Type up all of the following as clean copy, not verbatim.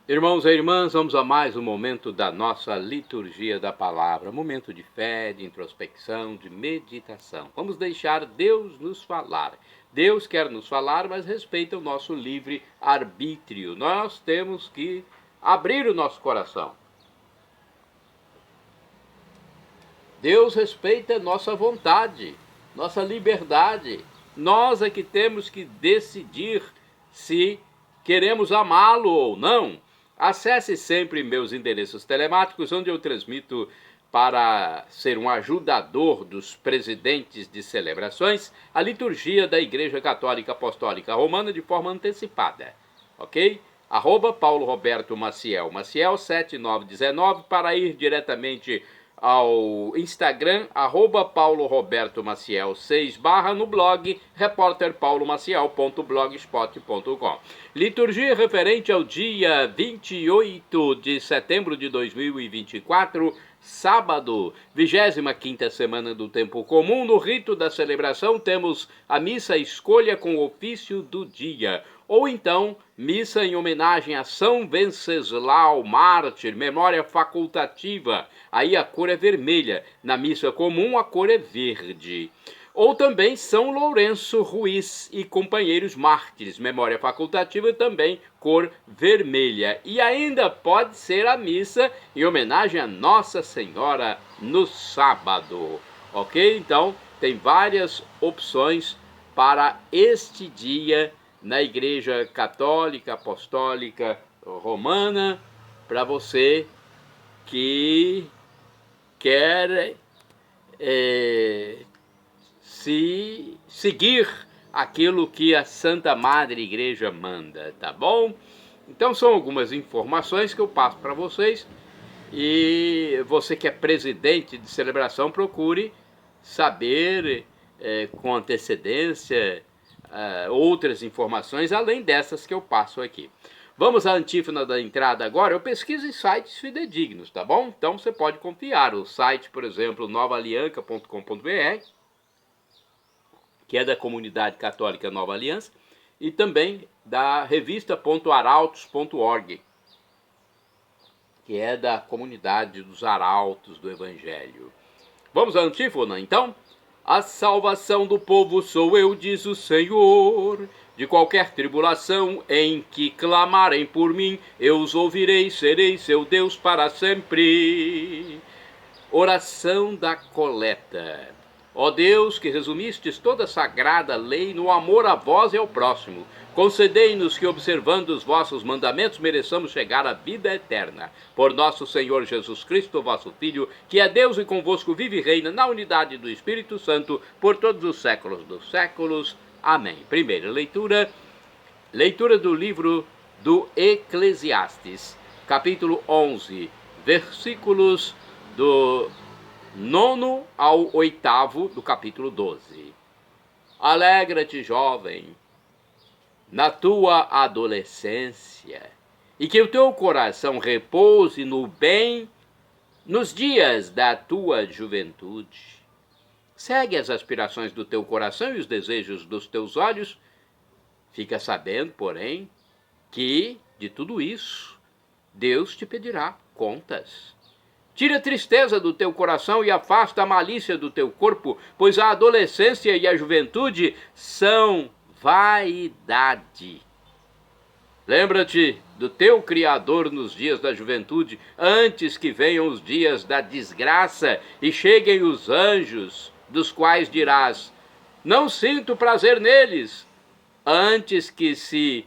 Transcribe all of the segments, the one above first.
Irmãos e irmãs, vamos a mais um momento da nossa liturgia da palavra, momento de fé, de introspecção, de meditação. Vamos deixar Deus nos falar. Deus quer nos falar, mas respeita o nosso livre arbítrio. Nós temos que abrir o nosso coração. Deus respeita nossa vontade, nossa liberdade. Nós é que temos que decidir se queremos amá-lo ou não. Acesse sempre meus endereços telemáticos, onde eu transmito para ser um ajudador dos presidentes de celebrações a liturgia da Igreja Católica Apostólica Romana de forma antecipada, ok? @Paulo Roberto Maciel, Maciel 7919, para ir diretamente ao Instagram, @Paulo Roberto Maciel 6/ no blog repórterpaulomaciel.blogspot.com. Liturgia referente ao dia 28 de setembro de 2024, sábado, 25ª semana do tempo comum. No rito da celebração temos a missa escolha com o ofício do dia, ou então missa em homenagem a São Venceslau, mártir, memória facultativa. Aí a cor é vermelha, na missa comum a cor é verde. Ou também São Lourenço Ruiz e companheiros mártires, memória facultativa também cor vermelha. E ainda pode ser a missa em homenagem a Nossa Senhora no sábado, ok? Então tem várias opções para este dia na Igreja Católica Apostólica Romana, para você que quer se seguir aquilo que a Santa Madre Igreja manda, tá bom? Então são algumas informações que eu passo para vocês, e você que é presidente de celebração, procure saber com antecedência outras informações além dessas que eu passo aqui. Vamos à antífona da entrada agora. Eu pesquiso em sites fidedignos, tá bom? Então você pode confiar. O site, por exemplo, novaalianca.com.br, que é da comunidade católica Nova Aliança, e também da revista.arautos.org, que é da comunidade dos arautos do Evangelho. Vamos à antífona, então? A salvação do povo sou eu, diz o Senhor. De qualquer tribulação em que clamarem por mim, eu os ouvirei, serei seu Deus para sempre. Oração da coleta. Ó Deus, que resumistes toda a sagrada lei no amor a vós e ao próximo, concedei-nos que, observando os vossos mandamentos, mereçamos chegar à vida eterna. Por nosso Senhor Jesus Cristo, vosso Filho, que é Deus e convosco vive e reina na unidade do Espírito Santo, por todos os séculos dos séculos. Amém. Primeira leitura, leitura do livro do Eclesiastes, capítulo 11, versículos do 9º ao 8º do capítulo 12. Alegra-te, jovem, na tua adolescência, e que o teu coração repouse no bem nos dias da tua juventude. Segue as aspirações do teu coração e os desejos dos teus olhos. Fica sabendo, porém, que de tudo isso Deus te pedirá contas. Tira a tristeza do teu coração e afasta a malícia do teu corpo, pois a adolescência e a juventude são vaidade. Lembra-te do teu Criador nos dias da juventude, antes que venham os dias da desgraça e cheguem os anjos, dos quais dirás: não sinto prazer neles, antes que se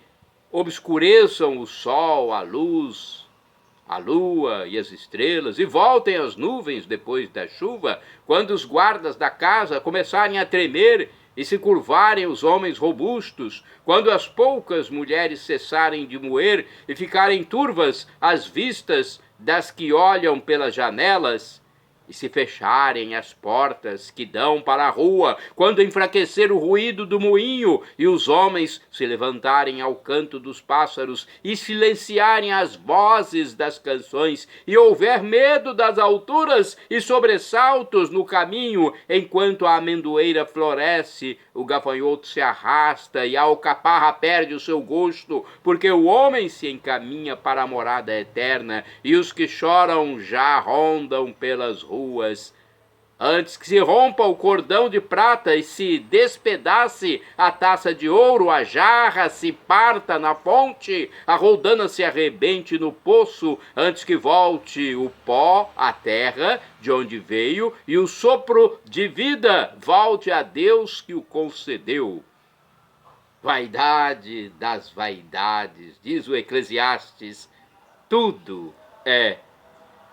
obscureçam o sol, a luz, a lua e as estrelas, e voltem as nuvens depois da chuva, quando os guardas da casa começarem a tremer e se curvarem os homens robustos, quando as poucas mulheres cessarem de moer e ficarem turvas as vistas das que olham pelas janelas, e se fecharem as portas que dão para a rua, quando enfraquecer o ruído do moinho e os homens se levantarem ao canto dos pássaros e silenciarem as vozes das canções, e houver medo das alturas e sobressaltos no caminho, enquanto a amendoeira floresce, o gafanhoto se arrasta e a alcaparra perde o seu gosto, porque o homem se encaminha para a morada eterna e os que choram já rondam pelas ruas. Antes que se rompa o cordão de prata e se despedace a taça de ouro, a jarra se parta na fonte, a roldana se arrebente no poço, antes que volte o pó à terra de onde veio e o sopro de vida volte a Deus que o concedeu. Vaidade das vaidades, diz o Eclesiastes, tudo é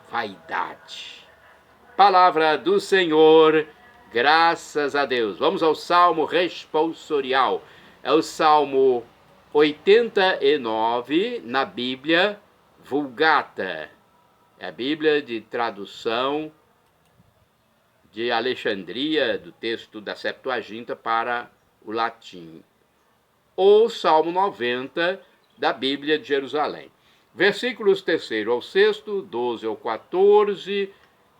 vaidade. Palavra do Senhor, graças a Deus. Vamos ao Salmo responsorial. É o Salmo 89 na Bíblia Vulgata. É a Bíblia de tradução de Alexandria, do texto da Septuaginta para o latim. Ou Salmo 90 da Bíblia de Jerusalém. Versículos 3º ao 6º, 12 ao 14,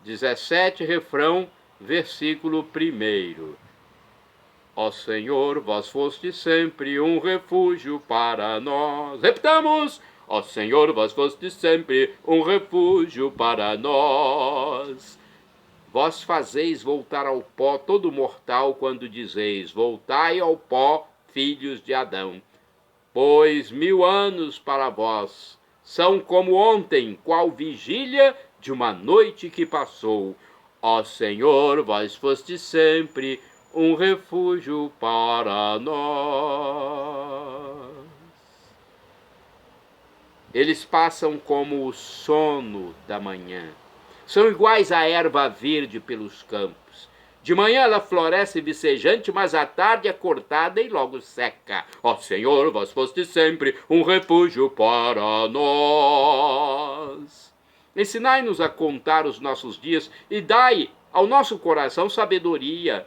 17, refrão, versículo 1. Ó Senhor, vós foste sempre um refúgio para nós. Repitamos! Ó Senhor, vós foste sempre um refúgio para nós. Vós fazeis voltar ao pó todo mortal quando dizeis, voltai ao pó, filhos de Adão. Pois 1000 anos para vós são como ontem, qual vigília de uma noite que passou. Ó Senhor, vós foste sempre um refúgio para nós. Eles passam como o sono da manhã. São iguais à erva verde pelos campos. De manhã ela floresce vicejante, mas à tarde é cortada e logo seca. Ó Senhor, vós foste sempre um refúgio para nós. Ensinai-nos a contar os nossos dias e dai ao nosso coração sabedoria.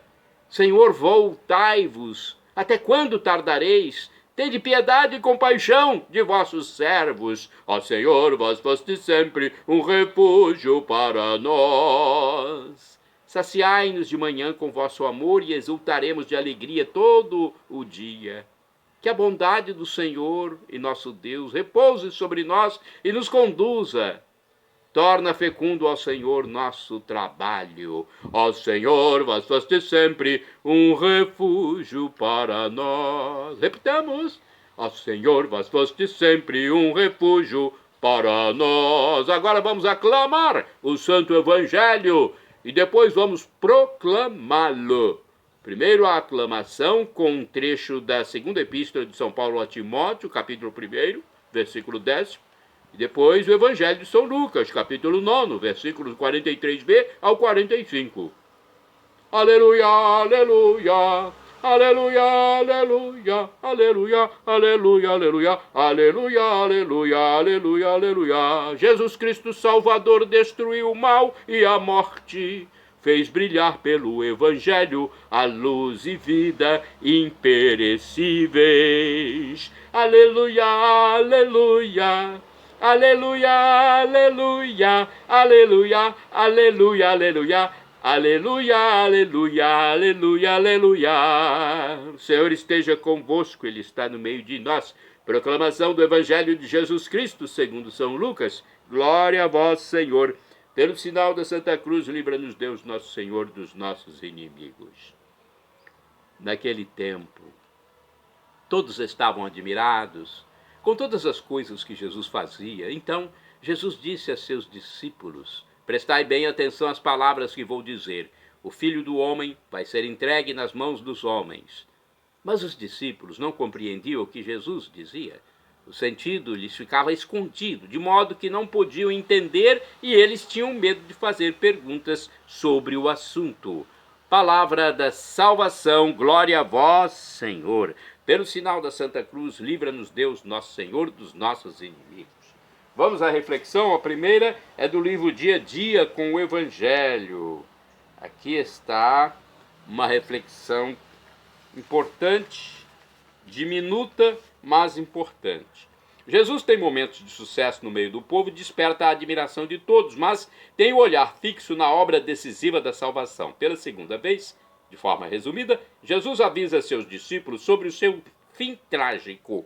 Senhor, voltai-vos. Até quando tardareis? Tende piedade e compaixão de vossos servos. Ó Senhor, vós foste sempre um refúgio para nós. Saciai-nos de manhã com vosso amor e exultaremos de alegria todo o dia. Que a bondade do Senhor e nosso Deus repouse sobre nós e nos conduza. Torna fecundo ao Senhor nosso trabalho. Ó Senhor, vós foste sempre um refúgio para nós. Repitamos. Ó Senhor, vós foste sempre um refúgio para nós. Agora vamos aclamar o Santo Evangelho e depois vamos proclamá-lo. Primeiro a aclamação com um trecho da segunda epístola de São Paulo a Timóteo, capítulo 1, versículo 10. E depois o Evangelho de São Lucas, capítulo 9, versículos 43b ao 45. Aleluia, aleluia, aleluia, aleluia, aleluia, aleluia, aleluia, aleluia, aleluia, aleluia, aleluia. Jesus Cristo Salvador destruiu o mal e a morte. Fez brilhar pelo Evangelho a luz e vida imperecíveis. Aleluia, aleluia. Aleluia, aleluia, aleluia, aleluia, aleluia, aleluia, aleluia, aleluia, aleluia. O Senhor esteja convosco, Ele está no meio de nós. Proclamação do Evangelho de Jesus Cristo, segundo São Lucas. Glória a vós, Senhor. Pelo sinal da Santa Cruz, livra-nos Deus, nosso Senhor, dos nossos inimigos. Naquele tempo, todos estavam admirados com todas as coisas que Jesus fazia. Então, Jesus disse a seus discípulos, prestai bem atenção às palavras que vou dizer. O Filho do Homem vai ser entregue nas mãos dos homens. Mas os discípulos não compreendiam o que Jesus dizia. O sentido lhes ficava escondido, de modo que não podiam entender e eles tinham medo de fazer perguntas sobre o assunto. Palavra da salvação, glória a vós, Senhor. Pelo sinal da Santa Cruz, livra-nos Deus, nosso Senhor, dos nossos inimigos. Vamos à reflexão. A primeira é do livro Dia a Dia com o Evangelho. Aqui está uma reflexão importante, diminuta, mas importante. Jesus tem momentos de sucesso no meio do povo e desperta a admiração de todos, mas tem o olhar fixo na obra decisiva da salvação. Pela segunda vez, de forma resumida, Jesus avisa seus discípulos sobre o seu fim trágico.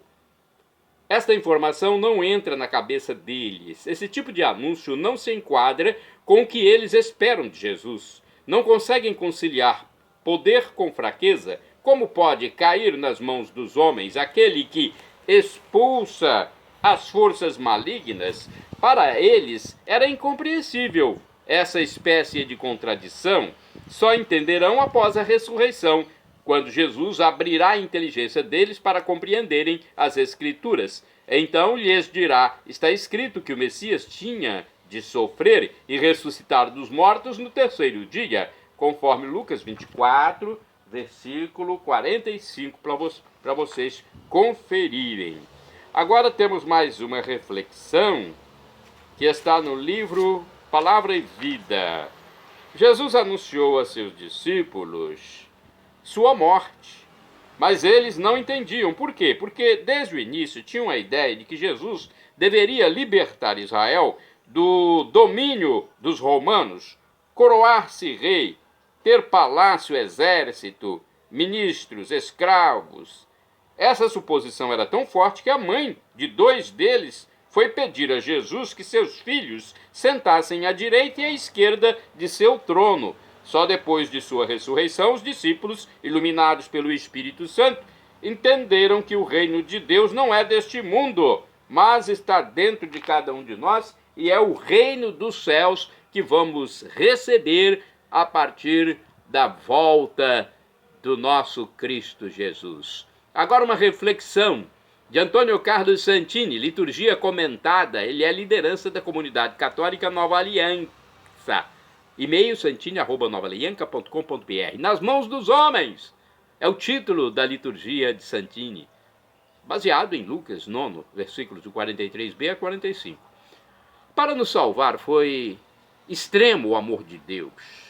Esta informação não entra na cabeça deles. Esse tipo de anúncio não se enquadra com o que eles esperam de Jesus. Não conseguem conciliar poder com fraqueza. Como pode cair nas mãos dos homens aquele que expulsa as forças malignas? Para eles era incompreensível. Essa espécie de contradição só entenderão após a ressurreição, quando Jesus abrirá a inteligência deles para compreenderem as Escrituras. Então lhes dirá: está escrito que o Messias tinha de sofrer e ressuscitar dos mortos no terceiro dia, conforme Lucas 24, versículo 45, para vocês conferirem. Agora temos mais uma reflexão que está no livro Palavra e Vida. Jesus anunciou a seus discípulos sua morte, mas eles não entendiam. Por quê? Porque desde o início tinham a ideia de que Jesus deveria libertar Israel do domínio dos romanos, coroar-se rei, ter palácio, exército, ministros, escravos. Essa suposição era tão forte que a mãe de 2 deles foi pedir a Jesus que seus filhos sentassem à direita e à esquerda de seu trono. Só depois de sua ressurreição, os discípulos, iluminados pelo Espírito Santo, entenderam que o reino de Deus não é deste mundo, mas está dentro de cada um de nós e é o reino dos céus que vamos receber a partir da volta do nosso Cristo Jesus. Agora uma reflexão de Antônio Carlos Santini, liturgia comentada. Ele é liderança da comunidade católica Nova Aliança. E-mail santini@novaalianca.com.br. Nas mãos dos homens é o título da liturgia de Santini, baseado em Lucas 9, versículos do 43b a 45. Para nos salvar foi extremo o amor de Deus.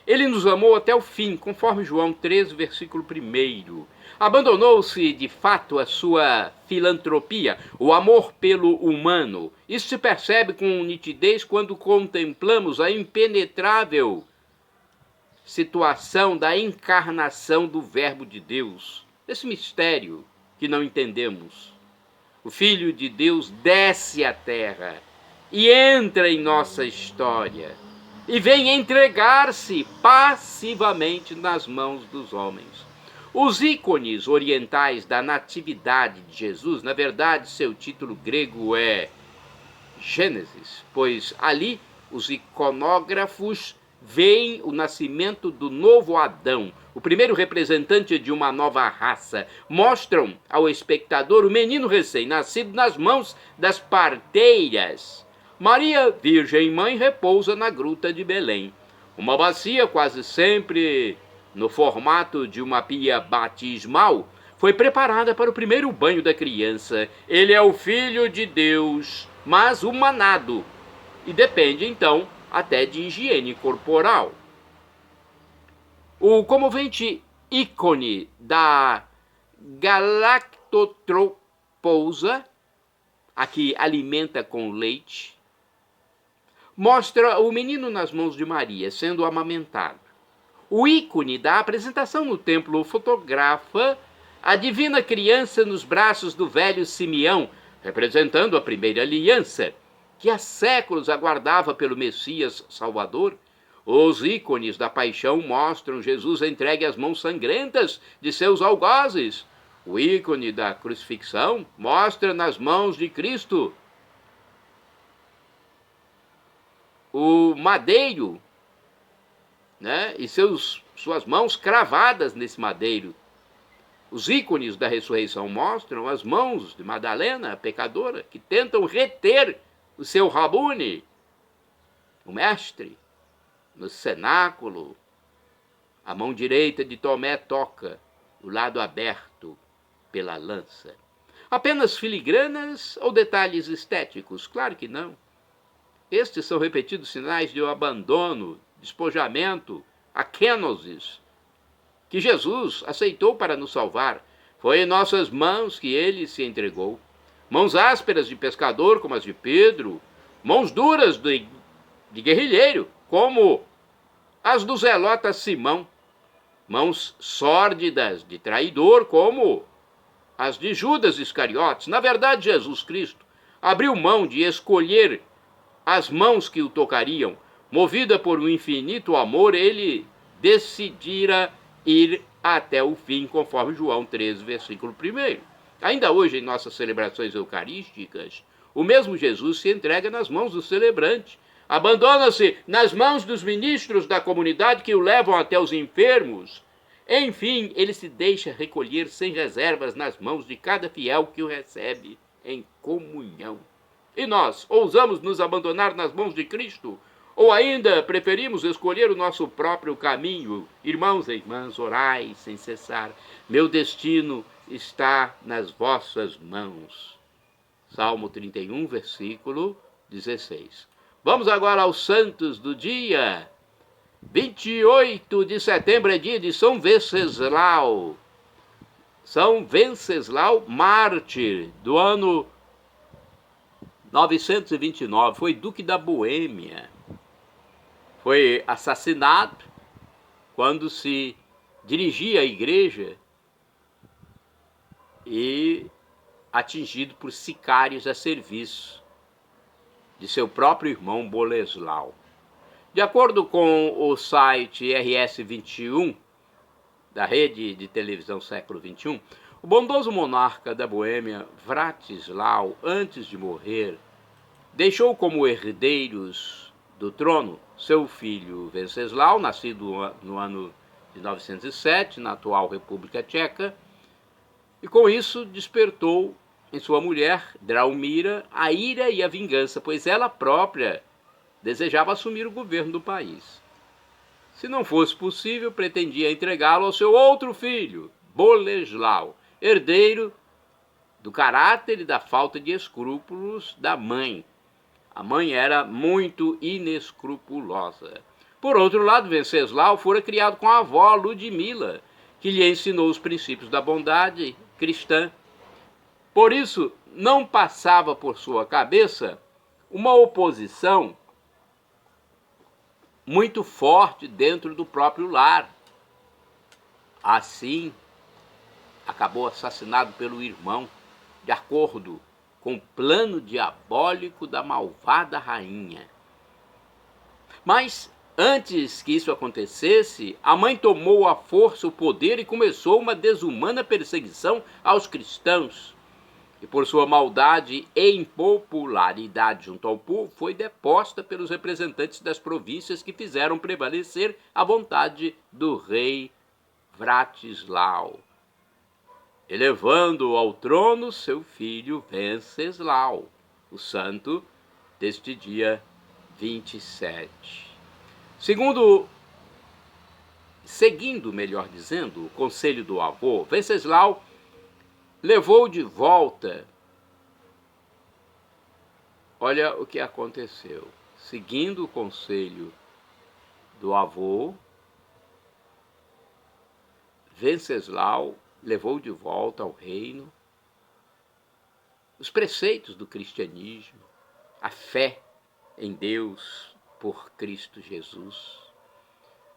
Ele nos amou até o fim, conforme João 13, versículo 1. Abandonou-se de fato a sua filantropia, o amor pelo humano. Isso se percebe com nitidez quando contemplamos a impenetrável situação da encarnação do Verbo de Deus. Esse mistério que não entendemos. O Filho de Deus desce à terra e entra em nossa história e vem entregar-se passivamente nas mãos dos homens. Os ícones orientais da natividade de Jesus, na verdade, seu título grego é Gênesis, pois ali os iconógrafos veem o nascimento do novo Adão, o primeiro representante de uma nova raça. Mostram ao espectador o menino recém-nascido nas mãos das parteiras. Maria, Virgem Mãe, repousa na gruta de Belém. Uma bacia quase sempre no formato de uma pia batismal, foi preparada para o primeiro banho da criança. Ele é o Filho de Deus, mas humanado, e depende, então, até de higiene corporal. O comovente ícone da galactotropousa, a que alimenta com leite, mostra o menino nas mãos de Maria, sendo amamentado. O ícone da apresentação no templo fotografa a divina criança nos braços do velho Simeão, representando a primeira aliança, que há séculos aguardava pelo Messias Salvador. Os ícones da paixão mostram Jesus entregue às mãos sangrentas de seus algozes. O ícone da crucifixão mostra nas mãos de Cristo o madeiro, né, e suas mãos cravadas nesse madeiro. Os ícones da ressurreição mostram as mãos de Madalena, a pecadora, que tentam reter o seu Rabune, o mestre. No cenáculo, a mão direita de Tomé toca o lado aberto pela lança. Apenas filigranas ou detalhes estéticos? Claro que não. Estes são repetidos sinais de abandono, despojamento, akenosis, que Jesus aceitou para nos salvar. Foi em nossas mãos que ele se entregou. Mãos ásperas de pescador, como as de Pedro, mãos duras de guerrilheiro, como as do zelota Simão, mãos sórdidas de traidor, como as de Judas Iscariotes. Na verdade, Jesus Cristo abriu mão de escolher as mãos que o tocariam. Movida por um infinito amor, ele decidira ir até o fim, conforme João 13, versículo 1. Ainda hoje, em nossas celebrações eucarísticas, o mesmo Jesus se entrega nas mãos do celebrante, abandona-se nas mãos dos ministros da comunidade que o levam até os enfermos. Enfim, ele se deixa recolher sem reservas nas mãos de cada fiel que o recebe em comunhão. E nós, ousamos nos abandonar nas mãos de Cristo? Ou ainda preferimos escolher o nosso próprio caminho? Irmãos e irmãs, orai sem cessar. Meu destino está nas vossas mãos. Salmo 31, versículo 16. Vamos agora aos santos do dia. 28 de setembro é dia de São Venceslau. São Venceslau, mártir, do ano 929, foi duque da Boêmia. Foi assassinado quando se dirigia à igreja e atingido por sicários a serviço de seu próprio irmão Boleslau. De acordo com o site RS21, da rede de televisão século XXI, o bondoso monarca da Boêmia, Vratislau, antes de morrer, deixou como herdeiros do trono seu filho Venceslau, nascido no ano de 907, na atual República Tcheca, e com isso despertou em sua mulher, Draumira, a ira e a vingança, pois ela própria desejava assumir o governo do país. Se não fosse possível, pretendia entregá-lo ao seu outro filho, Boleslau, herdeiro do caráter e da falta de escrúpulos da mãe. A mãe era muito inescrupulosa. Por outro lado, Venceslau fora criado com a avó Ludmila, que lhe ensinou os princípios da bondade cristã. Por isso, não passava por sua cabeça uma oposição muito forte dentro do próprio lar. Assim, acabou assassinado pelo irmão, de acordo com o plano diabólico da malvada rainha. Mas, antes que isso acontecesse, a mãe tomou à força o poder e começou uma desumana perseguição aos cristãos. E por sua maldade e impopularidade junto ao povo, foi deposta pelos representantes das províncias que fizeram prevalecer a vontade do rei Vratislau, elevando ao trono seu filho Venceslau, o santo deste dia 27. Seguindo, melhor dizendo, o conselho do avô, Venceslau levou de volta. Olha o que aconteceu. Seguindo o conselho do avô, Venceslau levou de volta ao reino os preceitos do cristianismo, a fé em Deus por Cristo Jesus.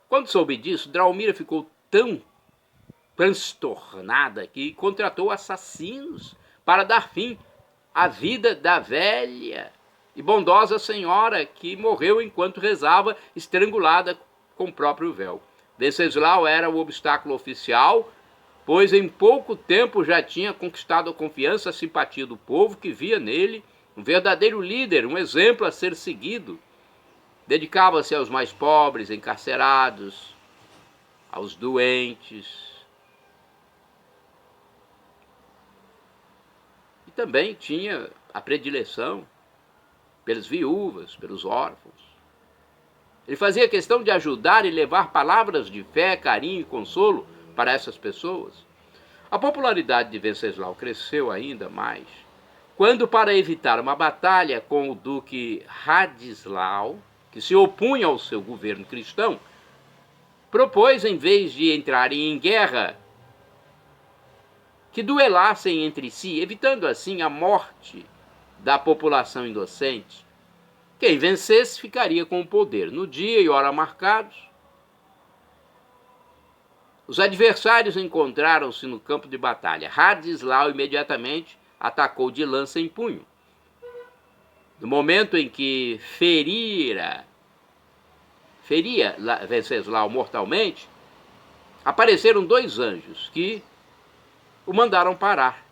Quando soube disso, Draumira ficou tão transtornada que contratou assassinos para dar fim à vida da velha e bondosa senhora que morreu enquanto rezava, estrangulada com o próprio véu. Venceslau era o obstáculo oficial, pois em pouco tempo já tinha conquistado a confiança e a simpatia do povo, que via nele um verdadeiro líder, um exemplo a ser seguido. Dedicava-se aos mais pobres, encarcerados, aos doentes. E também tinha a predileção pelas viúvas, pelos órfãos. Ele fazia questão de ajudar e levar palavras de fé, carinho e consolo para essas pessoas. A popularidade de Venceslau cresceu ainda mais quando, para evitar uma batalha com o duque Radislau, que se opunha ao seu governo cristão, propôs, em vez de entrarem em guerra, que duelassem entre si, evitando assim a morte da população inocente. Quem vencesse ficaria com o poder. No dia e hora marcados, os adversários encontraram-se no campo de batalha. Radislau imediatamente atacou de lança em punho. No momento em que feria Venceslau mortalmente, apareceram dois anjos que o mandaram parar.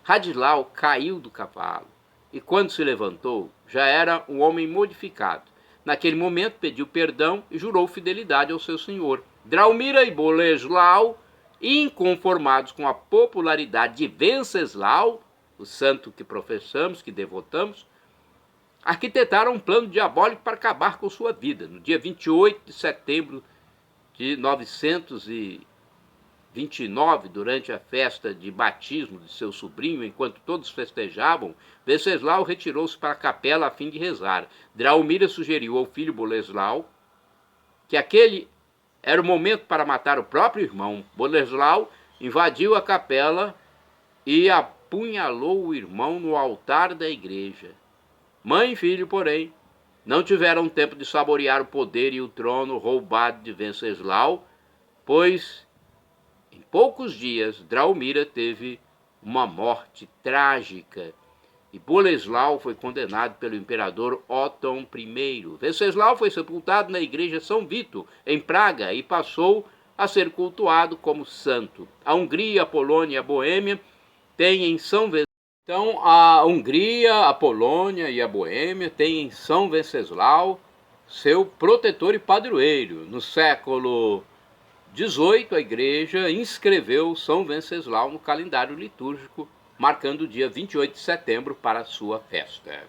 Radislau caiu do cavalo e, quando se levantou, já era um homem modificado. Naquele momento pediu perdão e jurou fidelidade ao seu senhor. Draumira e Boleslau, inconformados com a popularidade de Venceslau, o santo que professamos, que devotamos, arquitetaram um plano diabólico para acabar com sua vida. No dia 28 de setembro de 929, durante a festa de batismo de seu sobrinho, enquanto todos festejavam, Venceslau retirou-se para a capela a fim de rezar. Draumira sugeriu ao filho Boleslau que aquele era o momento para matar o próprio irmão. Boleslau invadiu a capela e apunhalou o irmão no altar da igreja. Mãe e filho, porém, não tiveram tempo de saborear o poder e o trono roubado de Venceslau, pois em poucos dias Draumira teve uma morte trágica e Boleslau foi condenado pelo imperador Otton I. Venceslau foi sepultado na igreja São Vito, em Praga, e passou a ser cultuado como santo. A Hungria, a Polônia e a Boêmia têm em São Venceslau. Então, a Hungria, a Polônia e a Boêmia têm em São Venceslau seu protetor e padroeiro. No século XVIII, a igreja inscreveu São Venceslau no calendário litúrgico, marcando o dia 28 de setembro para a sua festa.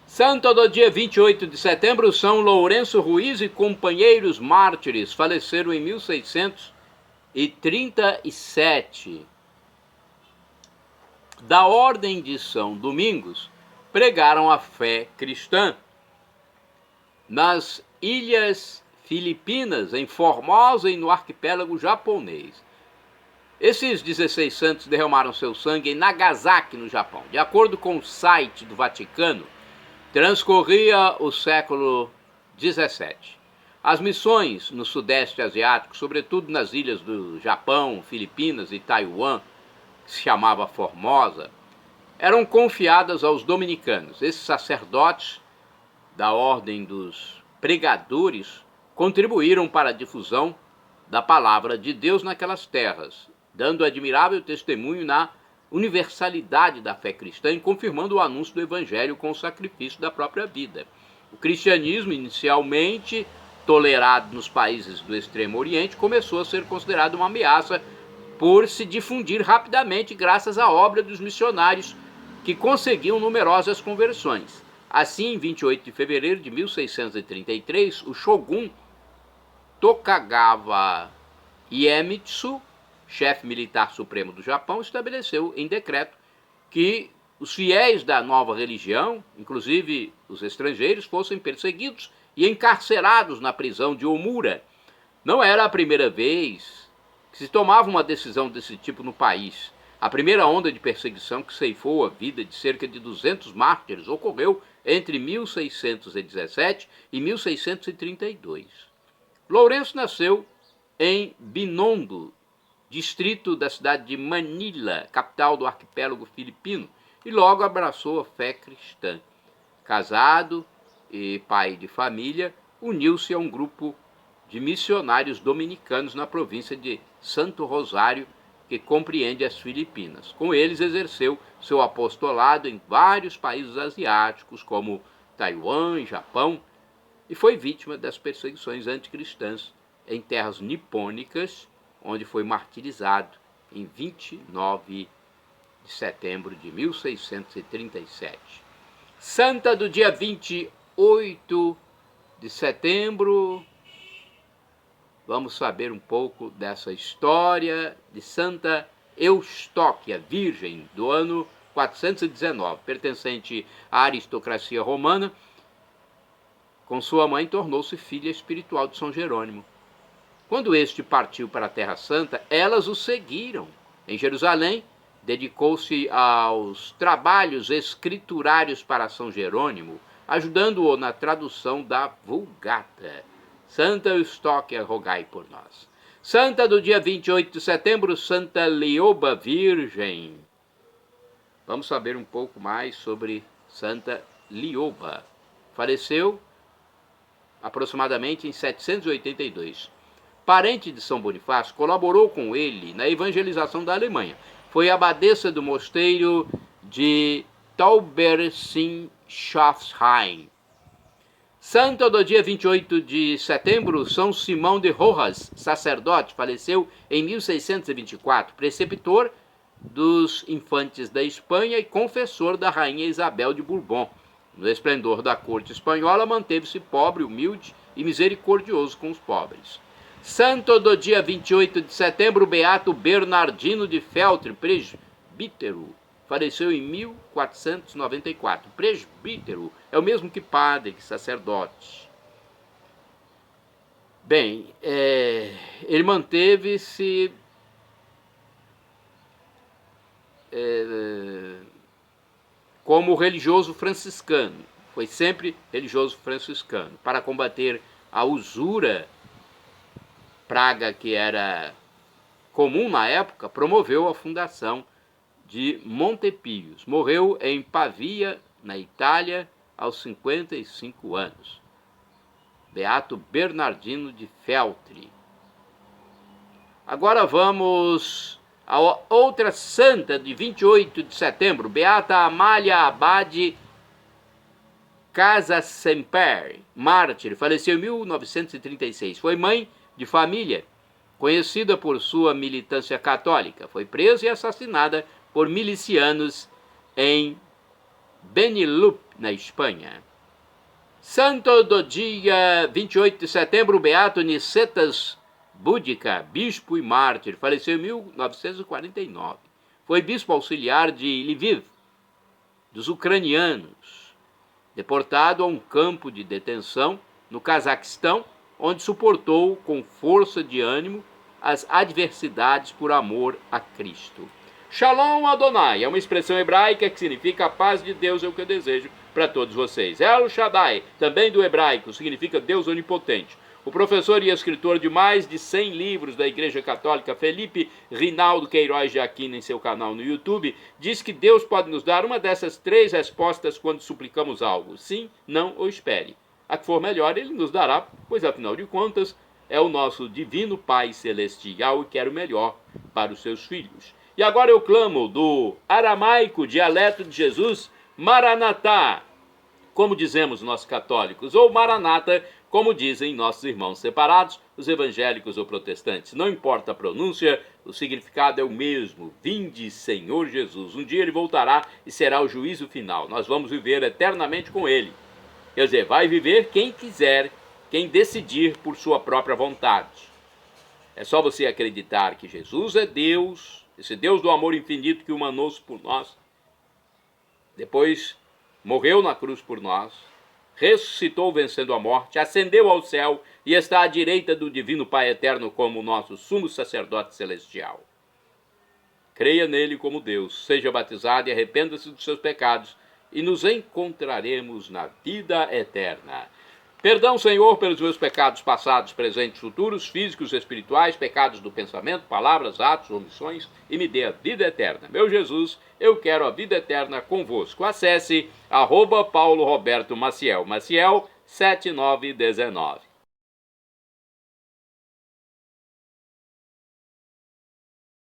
Santo do dia 28 de setembro, São Lourenço Ruiz e companheiros mártires faleceram em 1637. Da Ordem de São Domingos, pregaram a fé cristã nas Ilhas Filipinas, em Formosa e no arquipélago japonês. Esses 16 santos derramaram seu sangue em Nagasaki, no Japão. De acordo com o site do Vaticano, transcorria o século XVII. As missões no Sudeste Asiático, sobretudo nas ilhas do Japão, Filipinas e Taiwan, que se chamava Formosa, eram confiadas aos dominicanos. Esses sacerdotes da Ordem dos Pregadores contribuíram para a difusão da palavra de Deus naquelas terras, dando admirável testemunho na universalidade da fé cristã e confirmando o anúncio do Evangelho com o sacrifício da própria vida. O cristianismo, inicialmente tolerado nos países do Extremo Oriente, começou a ser considerado uma ameaça por se difundir rapidamente graças à obra dos missionários que conseguiam numerosas conversões. Assim, em 28 de fevereiro de 1633, o shogun Tokugawa Iemitsu, chefe militar supremo do Japão, estabeleceu em decreto que os fiéis da nova religião, inclusive os estrangeiros, fossem perseguidos e encarcerados na prisão de Omura. Não era a primeira vez que se tomava uma decisão desse tipo no país. A primeira onda de perseguição que ceifou a vida de cerca de 200 mártires ocorreu entre 1617 e 1632. Lourenço nasceu em Binondo, distrito da cidade de Manila, capital do arquipélago filipino, e logo abraçou a fé cristã. Casado e pai de família, uniu-se a um grupo de missionários dominicanos na província de Santo Rosário, que compreende as Filipinas. Com eles exerceu seu apostolado em vários países asiáticos, como Taiwan e Japão, e foi vítima das perseguições anticristãs em terras nipônicas, onde foi martirizado em 29 de setembro de 1637. Santa do dia 28 de setembro, vamos saber um pouco dessa história de Santa Eustóquia, virgem, do ano 419, pertencente à aristocracia romana. Com sua mãe, tornou-se filha espiritual de São Jerônimo. Quando este partiu para a Terra Santa, elas o seguiram. Em Jerusalém, dedicou-se aos trabalhos escriturários para São Jerônimo, ajudando-o na tradução da Vulgata. Santa Eustóquia, rogai por nós. Santa do dia 28 de setembro, Santa Lioba Virgem. Vamos saber um pouco mais sobre Santa Lioba. Faleceu aproximadamente em 782. Parente de São Bonifácio, colaborou com ele na evangelização da Alemanha. Foi abadesa do mosteiro de Taubersinschaffsheim. Santa do dia 28 de setembro, São Simão de Rojas, sacerdote, faleceu em 1624, preceptor dos infantes da Espanha e confessor da rainha Isabel de Bourbon. No esplendor da corte espanhola, manteve-se pobre, humilde e misericordioso com os pobres. Santo do dia 28 de setembro, Beato Bernardino de Feltre, presbítero, faleceu em 1494. Presbítero é o mesmo que padre, que sacerdote. Bem, ele manteve-se como religioso franciscano. Foi sempre religioso franciscano. Para combater a usura, praga que era comum na época, promoveu a fundação de Montepios. Morreu em Pavia, na Itália, aos 55 anos. Beato Bernardino de Feltre. Agora vamos a outra santa de 28 de setembro, Beata Amália Abade Casasemper, mártir, faleceu em 1936. Foi mãe de família, conhecida por sua militância católica. Foi presa e assassinada por milicianos em Benillup, na Espanha. Santo do dia 28 de setembro, Beato Nicetas Búdica, bispo e mártir, faleceu em 1949. Foi bispo auxiliar de Lviv, dos ucranianos, deportado a um campo de detenção no Cazaquistão, onde suportou com força de ânimo as adversidades por amor a Cristo. Shalom Adonai é uma expressão hebraica que significa a paz de Deus é o que eu desejo para todos vocês. El Shaddai, também do hebraico, significa Deus onipotente. O professor e escritor de mais de 100 livros da Igreja Católica, Felipe Rinaldo Queiroz de Aquino, em seu canal no YouTube, diz que Deus pode nos dar uma dessas 3 respostas quando suplicamos algo: sim, não ou espere. A que for melhor, ele nos dará, pois afinal de contas, é o nosso divino Pai Celestial e quer o melhor para os seus filhos. E agora eu clamo do aramaico, dialeto de Jesus, Maranatá, como dizemos nós católicos, ou Maranata, como dizem nossos irmãos separados, os evangélicos ou protestantes. Não importa a pronúncia, o significado é o mesmo. Vinde, Senhor Jesus. Um dia ele voltará e será o juízo final. Nós vamos viver eternamente com ele. Quer dizer, vai viver quem quiser, quem decidir por sua própria vontade. É só você acreditar que Jesus é Deus, esse Deus do amor infinito que humanou-se por nós, depois morreu na cruz por nós, ressuscitou vencendo a morte, ascendeu ao céu e está à direita do divino Pai eterno como nosso sumo sacerdote celestial. Creia nele como Deus, seja batizado e arrependa-se dos seus pecados e nos encontraremos na vida eterna. Perdão, Senhor, pelos meus pecados passados, presentes, futuros, físicos, espirituais, pecados do pensamento, palavras, atos, omissões, e me dê a vida eterna. Meu Jesus, eu quero a vida eterna convosco. Acesse @Paulo Roberto Maciel, Maciel 7919.